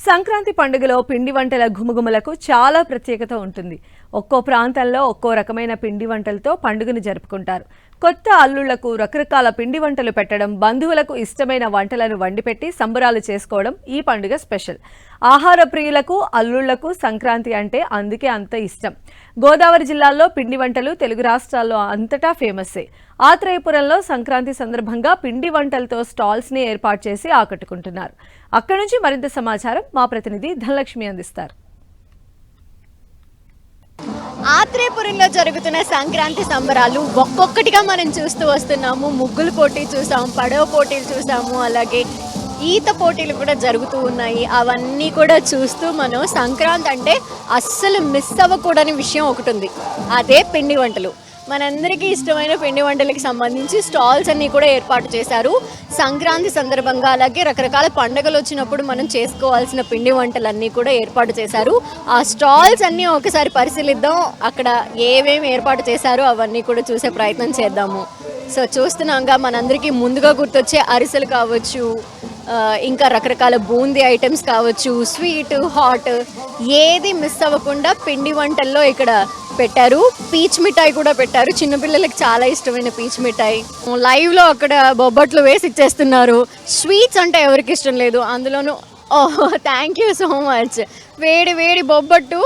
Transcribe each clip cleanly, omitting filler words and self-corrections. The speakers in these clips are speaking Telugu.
సంక్రాంతి పండుగలో పిండి వంటల ఘుమఘుమలకు చాలా ప్రత్యేకత ఉంటుంది. ఒక్కో ప్రాంతంలో ఒక్కో రకమైన పిండి వంటలతో పండుగను జరుపుకుంటారు. కొత్త అల్లుళ్లకు రకరకాల పిండి వంటలు పెట్టడం, బంధువులకు ఇష్టమైన వంటలను వండిపెట్టి సంబరాలు చేసుకోవడం ఈ పండుగ స్పెషల్. ఆహార ప్రియులకు, అల్లుళ్లకు సంక్రాంతి అంటే అందుకే అంత ఇష్టం. గోదావరి జిల్లాల్లో పిండి వంటలు తెలుగు రాష్ట్రాల్లో అంతటా ఫేమస్సే. ఆత్రేయపురంలో సంక్రాంతి సందర్భంగా పిండి వంటలతో స్టాల్స్ ని ఏర్పాటు చేసి ఆకట్టుకుంటున్నారు. అక్కడి నుంచి మరింత సమాచారం మా ప్రతినిధి ధనలక్ష్మి అందిస్తారు. ఆత్రేయపురంలో జరుగుతున్న సంక్రాంతి సంబరాలు ఒక్కొక్కటిగా మనం చూస్తూ వస్తున్నాము. ముగ్గులు పోటీ చూసాము, పడవ పోటీలు చూసాము, అలాగే ఈత పోటీలు కూడా జరుగుతూ ఉన్నాయి. అవన్నీ కూడా చూస్తూ మనం సంక్రాంతి అంటే అస్సలు మిస్ అవ్వకూడని విషయం ఒకటి ఉంది, అదే పిండి వంటలు. మనందరికీ ఇష్టమైన పిండి వంటలకి సంబంధించి స్టాల్స్ అన్నీ కూడా ఏర్పాటు చేశారు. సంక్రాంతి సందర్భంగా అలాగే రకరకాల పండుగలు వచ్చినప్పుడు మనం చేసుకోవాల్సిన పిండి వంటలన్నీ కూడా ఏర్పాటు చేశారు. ఆ స్టాల్స్ అన్నీ ఒకసారి పరిశీలిద్దాం. అక్కడ ఏమేమి ఏర్పాటు చేశారో అవన్నీ కూడా చూసే ప్రయత్నం చేద్దాము. సో చూస్తున్నాగా మనందరికీ ముందుగా గుర్తొచ్చే అరిసెలు కావచ్చు, ఇంకా రకరకాల బూందీ ఐటమ్స్ కావచ్చు, స్వీట్, హాట్, ఏది మిస్ అవ్వకుండా పిండి వంటల్లో ఇక్కడ పెట్టారు. పీచ్ మిఠాయి కూడా పెట్టారు. చిన్నపిల్లలకి చాలా ఇష్టమైన పీచ్ మిఠాయి. లైవ్లో అక్కడ బొబ్బట్లు వేసి ఇచ్చేస్తున్నారు. స్వీట్స్ అంటే ఎవరికి ఇష్టం లేదు, అందులోనూ థ్యాంక్ యూ సో మచ్. వేడి వేడి బొబ్బట్టు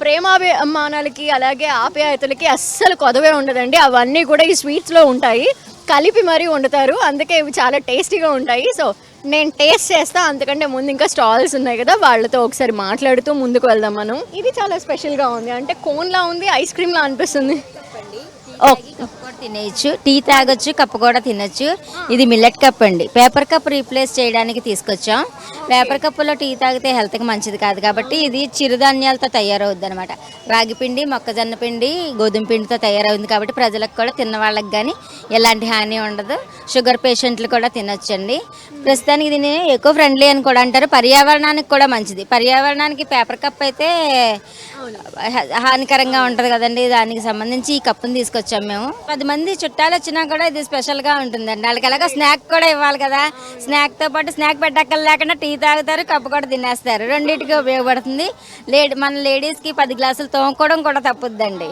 ప్రేమాభిమానాలకి అలాగే ఆప్యాయతలకి అస్సలు కొదవే ఉండదండి. అవన్నీ కూడా ఈ స్వీట్స్లో ఉంటాయి, కలిపి మరీ వండుతారు. అందుకే ఇవి చాలా టేస్టీగా ఉంటాయి. సో నేను టేస్ట్ చేస్తా. అంతకంటే ముందు ఇంకా స్టాల్స్ ఉన్నాయి కదా, వాళ్ళతో ఒకసారి మాట్లాడుతూ ముందుకు వెళ్దాం మనం. ఇది చాలా స్పెషల్గా ఉంది, అంటే కోన్లా ఉంది, ఐస్ క్రీమ్లా అనిపిస్తుంది. తినేయచ్చు, టీ తాగొచ్చు, కప్పు కూడా తినొచ్చు. ఇది మిల్లెట్ కప్ అండి. పేపర్ కప్ రీప్లేస్ చేయడానికి తీసుకొచ్చాం. పేపర్ కప్పులో టీ తాగితే హెల్త్కి మంచిది కాదు కాబట్టి ఇది చిరుధాన్యాలతో తయారవుద్ది అనమాట. రాగి పిండి, మొక్కజొన్న పిండి, గోధుమ పిండితో తయారవుతుంది కాబట్టి ప్రజలకు కూడా తిన్న వాళ్ళకి కానీ ఎలాంటి హాని ఉండదు. షుగర్ పేషెంట్లు కూడా తినొచ్చండి. ప్రస్తుతానికి దీన్ని ఎకో ఫ్రెండ్లీ అని కూడా అంటారు. పర్యావరణానికి కూడా మంచిది. పర్యావరణానికి పేపర్ కప్ అయితే హానికరంగా ఉంటుంది కదండి. దానికి సంబంధించి ఈ కప్పుని తీసుకొచ్చాం మేము. 10 మంది చుట్టాలు వచ్చినా కూడా ఇది స్పెషల్గా ఉంటుందండి. వాళ్ళకి అలాగా స్నాక్ కూడా ఇవ్వాలి కదా. స్నాక్తో పాటు స్నాక్ పెట్టక్కలు లేకుండా టీ తాగుతారు, కప్పు కూడా తినేస్తారు. రెండింటికి ఉపయోగపడుతుంది. మన లేడీస్కి 10 గ్లాసులు తోముకోవడం కూడా తప్పుద్దండి.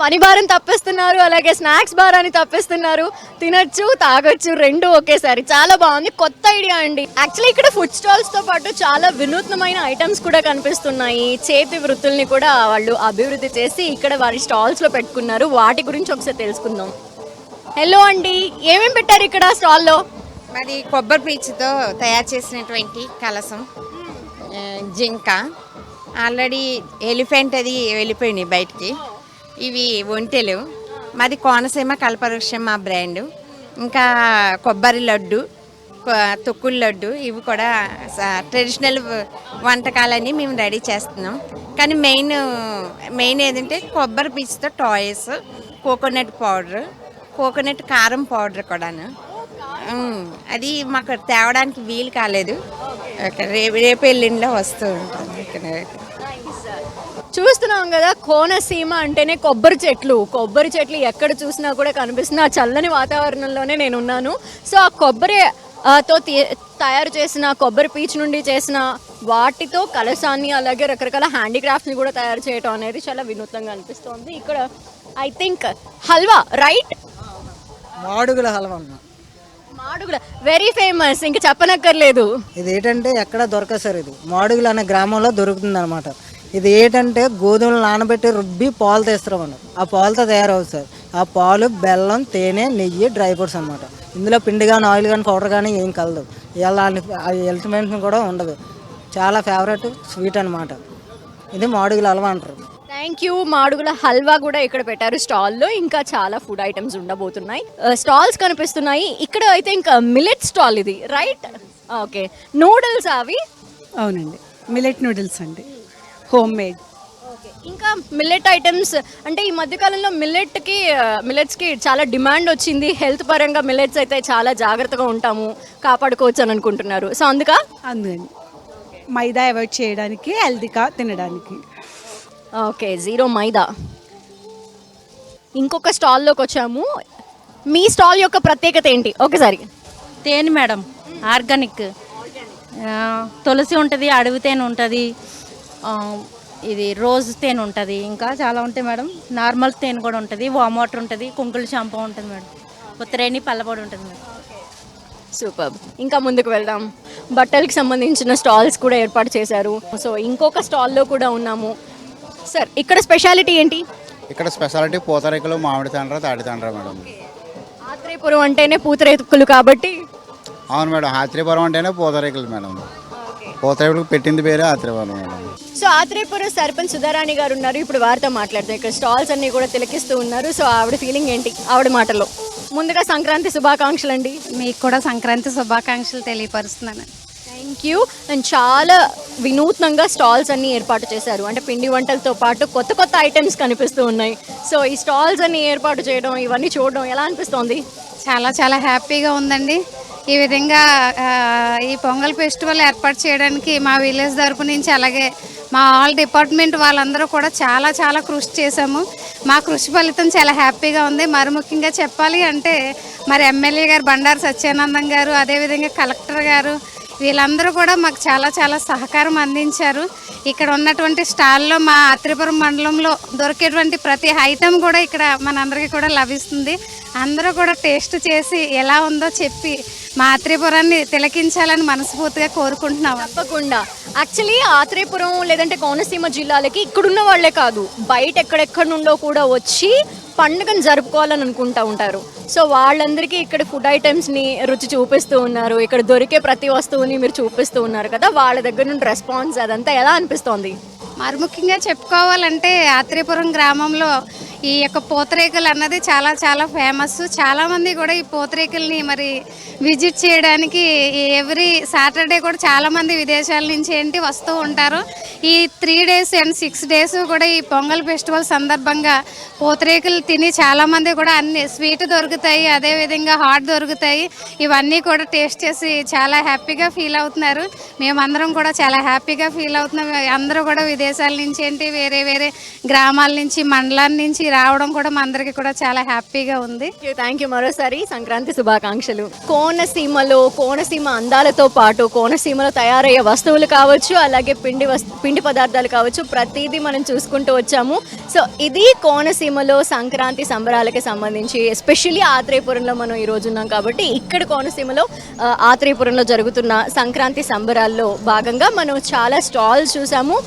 పని భారం తప్పిస్తున్నారు, అలాగే స్నాక్స్ భారాన్ని తప్పిస్తున్నారు. తినొచ్చు, తాగొచ్చు, రెండు ఒకేసారి. చాలా బాగుంది, కొత్త ఐడియా అండి. యాక్చువల్లీ ఇక్కడ ఫుడ్ స్టాల్స్ తో పాటు చాలా వినూత్నమైన ఐటమ్స్ కూడా కనిపిస్తున్నాయి. చేతి వృత్తుల్ని కూడా వాళ్ళు అభివృద్ధి చేసి ఇక్కడ వారి స్టాల్స్ లో పెట్టుకున్నారు. వాటి గురించి ఒకసారి తెలుసుకుందాం. హలో అండి, ఏమేమి పెట్టారు ఇక్కడ స్టాల్లో? మరి కొబ్బరి పీచుతో తయారు చేసినటువంటి కలసం, జింక, ఆల్రెడీ ఎలిఫెంట్ అది వెళ్ళిపోయినాయి బయటికి. ఇవి ఒంటెలు, మాది కోనసీమ కల్పవృక్షం మా బ్రాండు. ఇంకా కొబ్బరి లడ్డు, తొక్కుడు లడ్డు, ఇవి కూడా ట్రెడిషనల్ వంటకాలని మేము రెడీ చేస్తున్నాం. కానీ మెయిన్ ఏంటంటే కొబ్బరి పీచుతో టాయ్స్, కోకోనట్ పౌడర్, కోకోనట్ కారం పౌడర్ కూడాను. అది మాకు తేవడానికి వీలు కాలేదు. రేపు ఎల్లుండిలో వస్తూ ఉంటుంది. ఇక్కడ చూస్తున్నాం కదా, కోనసీమ అంటేనే కొబ్బరి చెట్లు ఎక్కడ చూసినా కూడా కనిపిస్తుంది. ఆ చల్లని వాతావరణంలోనే నేను ఉన్నాను. సో ఆ కొబ్బరితో తయారు చేసిన కొబ్బరి పీచు నుండి చేసిన వాటితో కలశాన్ని అలాగే రకరకాల హ్యాండీక్రాఫ్ట్ని కూడా తయారు చేయడం అనేది చాలా వినూత్నంగా అనిపిస్తుంది. ఇక్కడ I think halwa, right? Madugula halwa, Madugula very famous, ఇంకా చెప్పనక్కర్లేదు. ఇది ఏంటంటే ఎక్కడ దొరకదు సార్. ఇది మాడుగుల అనే గ్రామంలో దొరుకుతుంది అనమాట. ఇది ఏంటంటే గోధుమలు నానబెట్టి రుబ్బి పాలు తీస్తారు అన్నమాట. ఆ పాలతో తయారవుతుంది సార్. ఆ పాలు, బెల్లం, తేనె, నెయ్యి, డ్రై ఫ్రూట్స్ అనమాట. ఇందులో పిండి కానీ ఆయిల్ కానీ పౌడర్ కానీ ఏం కలదు. ఇలాంటి ఎలిమెంట్స్ కూడా ఉండదు. చాలా ఫేవరెట్ స్వీట్ అనమాట. ఇది మాడుగుల హల్వా అంటారు. Thank you. మాడుగుల హల్వా కూడా ఇక్కడ పెట్టారు స్టాల్లో. ఇంకా చాలా ఫుడ్ ఐటమ్స్ ఉండబోతున్నాయి. స్టాల్స్ కనిపిస్తున్నాయి. ఇక్కడ అయితే ఇంకా మిల్లెట్ స్టాల్ ఇది, రైట్? ఓకే. నూడిల్స్ అవి? అవునండి, మిల్లెట్ నూడిల్స్ అండి, హోమ్ మేడ్. ఓకే. ఇంకా మిల్లెట్ ఐటమ్స్ అంటే ఈ మధ్యకాలంలో మిల్లెట్స్కి చాలా డిమాండ్ వచ్చింది. హెల్త్ పరంగా మిల్లెట్స్ అయితే చాలా జాగ్రత్తగా ఉంటాము, కాపాడుకోవచ్చు అని అనుకుంటున్నారు. సో అందుకని మైదా అవాయిడ్ చేయడానికి, హెల్తీగా తినడానికి. ఓకే, 0 మైదా. ఇంకొక స్టాల్లోకి వచ్చాము. మీ స్టాల్ యొక్క ప్రత్యేకత ఏంటి ఒకసారి? తేనె మేడం, ఆర్గానిక్ తులసి ఉంటుంది, అడవి తేనె ఉంటుంది, ఇది రోజు తేనె ఉంటుంది, ఇంకా చాలా ఉంటాయి మేడం. నార్మల్ తేనె కూడా ఉంటుంది, వామ్ వాటర్ ఉంటుంది, కుంకుల షాంపూ ఉంటుంది మేడం, ఉత్తరేణి పల్లపొడి ఉంటుంది మేడం. సూపర్. ఇంకా ముందుకు వెళ్దాం. బట్టలకు సంబంధించిన స్టాల్స్ కూడా ఏర్పాటు చేశారు. సో ఇంకొక స్టాల్లో కూడా ఉన్నాము. సార్, ఇక్కడ స్పెషాలిటీ ఏంటి? ఇక్కడ స్పెషాలిటీ పూతరేకులు, మామిడి తండ్ర, తాటి తండ్ర మేడం. ఆత్రేయపురం అంటేనే పూతరేకులు కాబట్టి. అవును మేడం, ఆత్రేయపురం అంటేనే పూతరేకులు మేడం. పూతరేకులకు పెట్టింది పేరే ఆత్రేయపురం మేడం. సో ఆత్రేయపురం సర్పంచ్ సుధారాణి గారు ఉన్నారు, ఇప్పుడు వారితో మాట్లాడతాం. ఇక్కడ స్టాల్స్ అన్ని కూడా తిలకిస్తూ ఉన్నారు. సో ఆవిడ ఫీలింగ్ ఏంటి, ఆవిడ మాటల్లో. ముందుగా సంక్రాంతి శుభాకాంక్షలు అండి. మీకు కూడా సంక్రాంతి శుభాకాంక్షలు తెలియపరుస్తున్నాను. Thank you. అండ్ చాలా వినూత్నంగా స్టాల్స్ అన్ని ఏర్పాటు చేశారు. అంటే పిండి వంటలతో పాటు కొత్త కొత్త ఐటమ్స్ కనిపిస్తూ ఉన్నాయి. సో ఈ స్టాల్స్ అన్ని ఏర్పాటు చేయడం, ఇవన్నీ చూడడం ఎలా అనిపిస్తోంది? చాలా చాలా హ్యాపీగా ఉందండి. ఈ విధంగా ఈ పొంగల్ ఫెస్టివల్ ఏర్పాటు చేయడానికి మా విలేజ్ తరపు నుంచి, అలాగే మా ఆల్ డిపార్ట్మెంట్ వాళ్ళందరూ కూడా చాలా చాలా కృషి చేశాము. మా కృషి ఫలితం చాలా హ్యాపీగా ఉంది. మరి ముఖ్యంగా చెప్పాలి అంటే మరి ఎమ్మెల్యే గారు బండారు సత్యానందం గారు, అదేవిధంగా కలెక్టర్ గారు, వీళ్ళందరూ కూడా మాకు చాలా చాలా సహకారం అందించారు. ఇక్కడ ఉన్నటువంటి స్టాల్లో మా ఆత్రేయపురం మండలంలో దొరికేటువంటి ప్రతి ఐటెం కూడా ఇక్కడ మనందరికీ కూడా లభిస్తుంది. అందరూ కూడా టేస్ట్ చేసి ఎలా ఉందో చెప్పి మా ఆత్రేయపురాన్ని తిలకించాలని మనస్ఫూర్తిగా కోరుకుంటున్నాం. తప్పకుండా. యాక్చువల్లీ ఆత్రేయపురం లేదంటే కోనసీమ జిల్లాలకి ఇక్కడున్న వాళ్ళే కాదు, బయట ఎక్కడెక్కడ నుండో కూడా వచ్చి పండుగను జరుపుకోవాలని అనుకుంటూ ఉంటారు. సో వాళ్ళందరికీ ఇక్కడ ఫుడ్ ఐటమ్స్ని రుచి చూపిస్తూ ఉన్నారు. ఇక్కడ దొరికే ప్రతి వస్తువుని మీరు చూపిస్తూ ఉన్నారు కదా, వాళ్ళ దగ్గర నుండి రెస్పాన్స్ అదంతా ఎలా అనిపిస్తోంది? మరి ముఖ్యంగా చెప్పుకోవాలంటే ఆత్రేయపురం గ్రామంలో ఈ యొక్క పూతరేకులు అన్నది చాలా చాలా ఫేమస్. చాలామంది కూడా ఈ పూతరేకుల్ని మరి విజిట్ చేయడానికి ఎవ్రీ సాటర్డే కూడా చాలామంది విదేశాల నుంచి ఏంటి వస్తూ ఉంటారు. ఈ 3 days అండ్ 6 days కూడా ఈ పొంగల్ ఫెస్టివల్ సందర్భంగా పూతరేకులు తిని చాలామంది కూడా అన్ని స్వీట్ దొరుకుతాయి, అదేవిధంగా హాట్ దొరుకుతాయి, ఇవన్నీ కూడా టేస్ట్ చేసి చాలా హ్యాపీగా ఫీల్ అవుతున్నారు. మేమందరం కూడా చాలా హ్యాపీగా ఫీల్ అవుతున్నాం. అందరూ కూడా విదేశాల నుంచి ఏంటి వేరే వేరే గ్రామాల నుంచి, మండలాల నుంచి రావడం కూడా మా అందరికీ కూడా చాలా హ్యాపీగా ఉంది. Thank you. మరోసారి సంక్రాంతి శుభాకాంక్షలు. కోనసీమ అందాలతో పాటు కోనసీమలో తయారయ్యే వస్తువులు కావచ్చు, అలాగే పిండి పదార్థాలు కావచ్చు, ప్రతిదీ మనం చూసుకుంటూ వచ్చాము. సో ఇది కోనసీమలో సంక్రాంతి సంబరాలకి సంబంధించి, ఎస్పెషల్లీ ఆత్రేయపురంలో మనం ఈ రోజు ఉన్నాం కాబట్టి ఇక్కడ కోనసీమలో ఆత్రేయపురంలో జరుగుతున్న సంక్రాంతి సంబరాల్లో భాగంగా మనం చాలా స్టాల్స్ చూసాము.